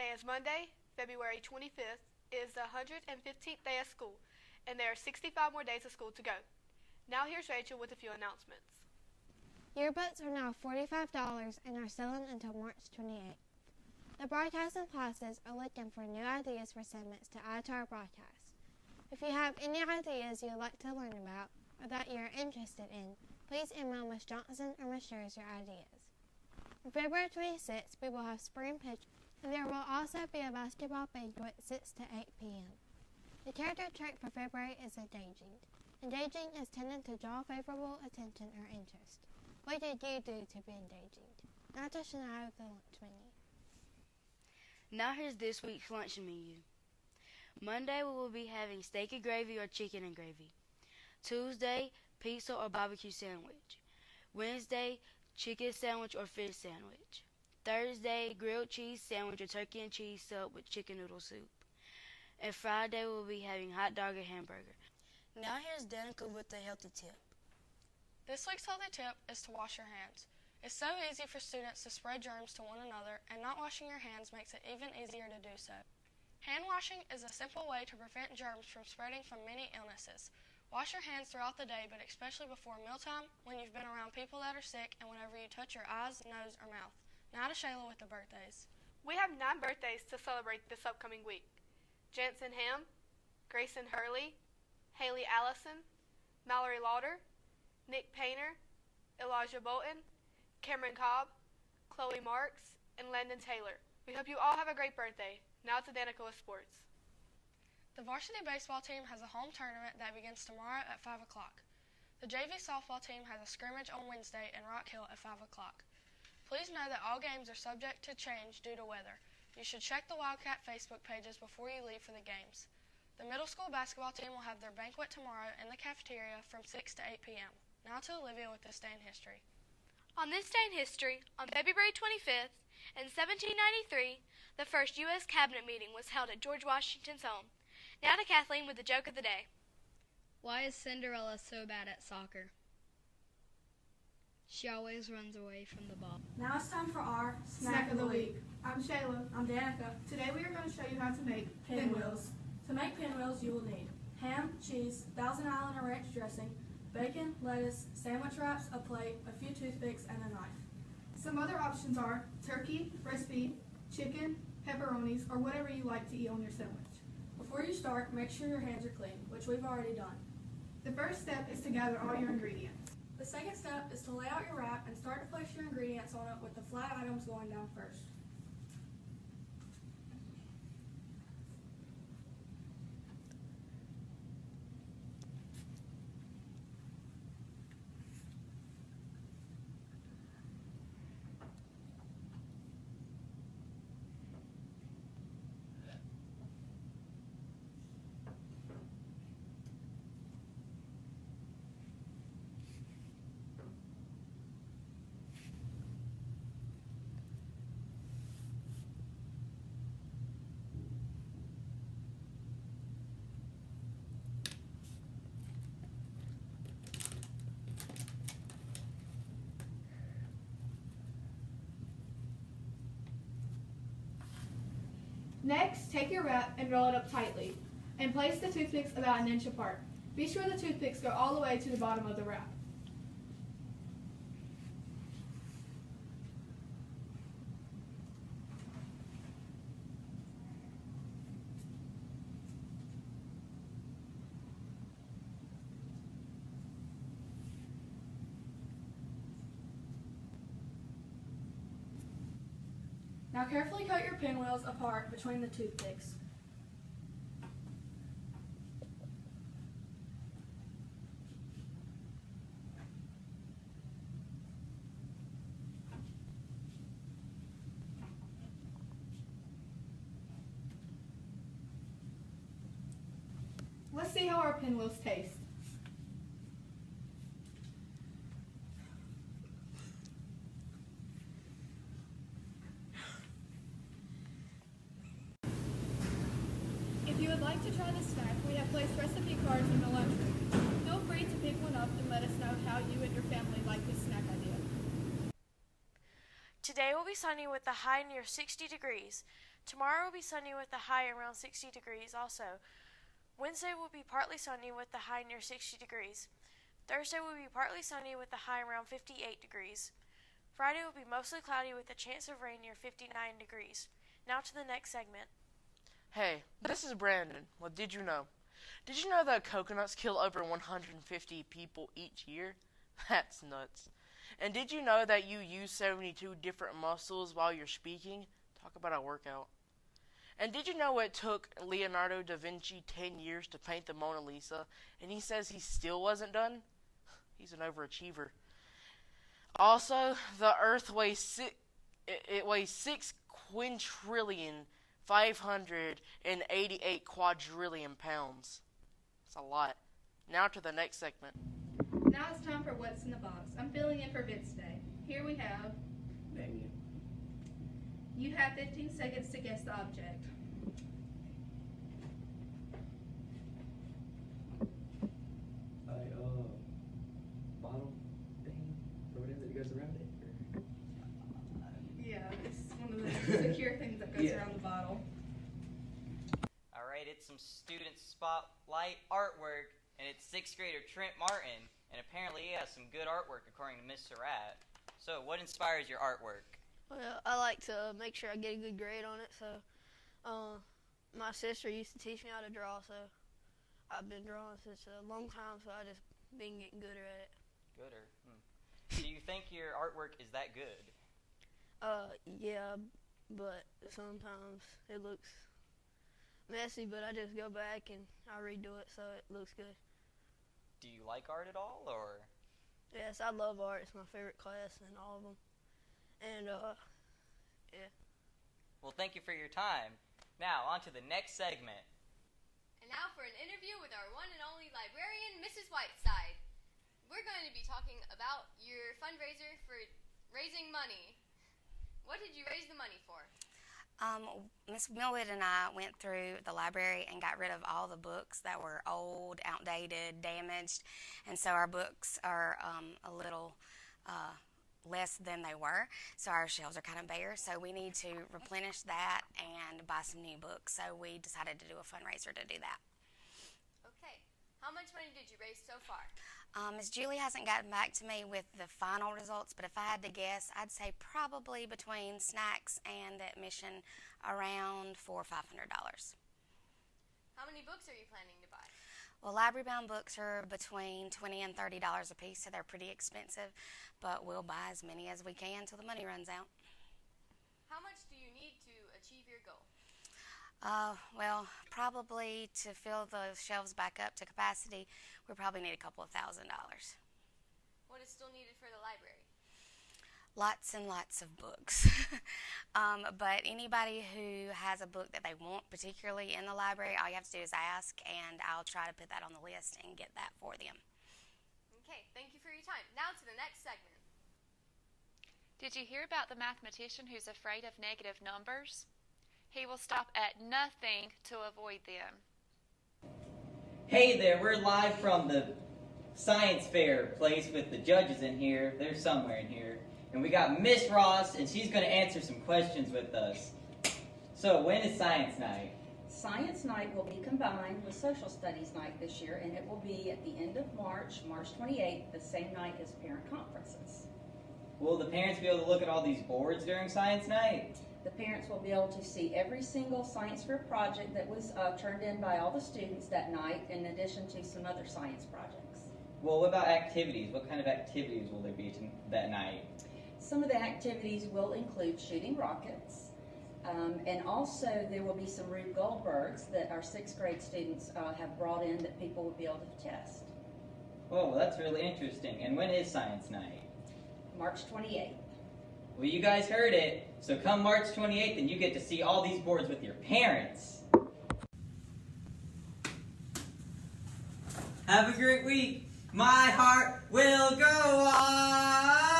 Today is Monday, February 25th. It is the 115th day of school, and there are 65 more days of school to go. Now here's Rachel with a few announcements. Yearbooks are now $45 and are selling until March 28th. The broadcasting classes are looking for new ideas for segments to add to our broadcast. If you have any ideas you'd like to learn about or that you're interested in, please email Ms. Johnson or Ms. Scherz your ideas. On February 26th, we will have spring pitch, and there will also be a basketball banquet 6 to 8 p.m. The character trait for February is engaging. Engaging is tending to draw favorable attention or interest. What did you do to be engaging? Not just know the lunch menu. Now here's this week's lunch menu. Monday we will be having steak and gravy or chicken and gravy. Tuesday, pizza or barbecue sandwich. Wednesday, chicken sandwich or fish sandwich. Thursday, grilled cheese sandwich or turkey and cheese sub with chicken noodle soup. And Friday we'll be having hot dog or hamburger. Now here's Danica with the healthy tip. This week's healthy tip is to wash your hands. It's so easy for students to spread germs to one another, and not washing your hands makes it even easier to do so. Hand washing is a simple way to prevent germs from spreading from many illnesses. Wash your hands throughout the day, but especially before mealtime, when you've been around people that are sick, and whenever you touch your eyes, nose, or mouth. Now to Shayla with the birthdays. We have 9 birthdays to celebrate this upcoming week. Jansen Ham, Grayson Hurley, Haley Allison, Mallory Lauder, Nick Painter, Elijah Bolton, Cameron Cobb, Chloe Marks, and Landon Taylor. We hope you all have a great birthday. Now to Danica with sports. The varsity baseball team has a home tournament that begins tomorrow at 5 o'clock. The JV softball team has a scrimmage on Wednesday in Rock Hill at 5 o'clock. Please know that all games are subject to change due to weather. You should check the Wildcat Facebook pages before you leave for the games. The middle school basketball team will have their banquet tomorrow in the cafeteria from 6 to 8 p.m. Now to Olivia with this day in history. On this day in history, on February 25th, in 1793, the first U.S. Cabinet meeting was held at George Washington's home. Now to Kathleen with the joke of the day. Why is Cinderella so bad at soccer? She always runs away from the ball. Now it's time for our Snack of the Week. I'm Shayla. I'm Danica. Today we are going to show you how to make Pinwheels. To make pinwheels, you will need ham, cheese, Thousand Island or ranch dressing, bacon, lettuce, sandwich wraps, a plate, a few toothpicks, and a knife. Some other options are turkey, roast beef, chicken, pepperonis, or whatever you like to eat on your sandwich. Before you start, make sure your hands are clean, which we've already done. The first step is to gather all your ingredients. The second step is to lay out your wrap and start to place your ingredients on it with the flat items going down first. Next, take your wrap and roll it up tightly, and place the toothpicks about 1 inch apart. Be sure the toothpicks go all the way to the bottom of the wrap. Now carefully cut your pinwheels apart between the toothpicks. Let's see how our pinwheels taste. If you would like to try this snack, we have placed recipe cards in the lunchroom. Feel free to pick one up and let us know how you and your family like this snack idea. Today will be sunny with a high near 60 degrees. Tomorrow will be sunny with a high around 60 degrees also. Wednesday will be partly sunny with a high near 60 degrees. Thursday will be partly sunny with a high around 58 degrees. Friday will be mostly cloudy with a chance of rain near 59 degrees. Now to the next segment. Hey, this is Brandon. Well, did you know? Did you know that coconuts kill over 150 people each year? That's nuts. And did you know that you use 72 different muscles while you're speaking? Talk about a workout. And did you know it took Leonardo da Vinci 10 years to paint the Mona Lisa, and he says he still wasn't done? He's an overachiever. Also, the Earth weighs 6 quintillion 588 quadrillion pounds. That's a lot. Now to the next segment. Now it's time for What's in the Box. I'm filling in for Vince today. Here we have Damien. You have 15 seconds to guess the object. Bottle thing or whatever that goes around it. Yeah, it's one of the secure things that goes around the bottle. Alright, it's some student spotlight artwork, and it's 6th grader Trent Martin, and apparently he has some good artwork according to Miss Surratt. So, what inspires your artwork? Well, I like to make sure I get a good grade on it, so my sister used to teach me how to draw, so I've been drawing since a long time, so I just been getting gooder at it. Gooder? Do you think your artwork is that good? Yeah, but sometimes it looks messy, but I just go back and I redo it so it looks good. Do you like art at all, or? Yes, I love art. It's my favorite class in all of them. And, yeah. Well, thank you for your time. Now, on to the next segment. And now for an interview with our one and only librarian, Mrs. Whiteside. We're going to be talking about your fundraiser for raising money. What did you raise the money for? Miss Millwood and I went through the library and got rid of all the books that were old, outdated, damaged, and so our books are a little less than they were, so our shelves are kind of bare, so we need to replenish that and buy some new books, so we decided to do a fundraiser to do that. Okay. How much money did you raise so far? Ms. Julie hasn't gotten back to me with the final results, but if I had to guess, I'd say probably between snacks and the admission around $400 or $500. How many books are you planning to buy? Well, library-bound books are between $20 and $30 a piece, so they're pretty expensive, but we'll buy as many as we can until the money runs out. How much do you need to achieve your goal? Well, probably to fill the shelves back up to capacity, we probably need a couple of $1,000. What is still needed for the library? Lots and lots of books. But anybody who has a book that they want particularly in the library, all you have to do is ask, and I'll try to put that on the list and get that for them. Okay, thank you for your time. Now to the next segment. Did you hear about the mathematician who's afraid of negative numbers? He will stop at nothing to avoid them. Hey there, we're live from the science fair place with the judges in here. They're somewhere in here. And we got Miss Ross, and she's going to answer some questions with us. So, when is science night? Science night will be combined with social studies night this year, and it will be at the end of March, March 28th, the same night as parent conferences. Will the parents be able to look at all these boards during science night? The parents will be able to see every single science fair project that was turned in by all the students that night, in addition to some other science projects. Well, what about activities? What kind of activities will there be that night? Some of the activities will include shooting rockets, and also there will be some Rube Goldbergs that our 6th grade students have brought in that people will be able to test. Oh, well, that's really interesting. And when is science night? March 28th. Well, you guys heard it. So come March 28th, and you get to see all these boards with your parents. Have a great week. My heart will go on.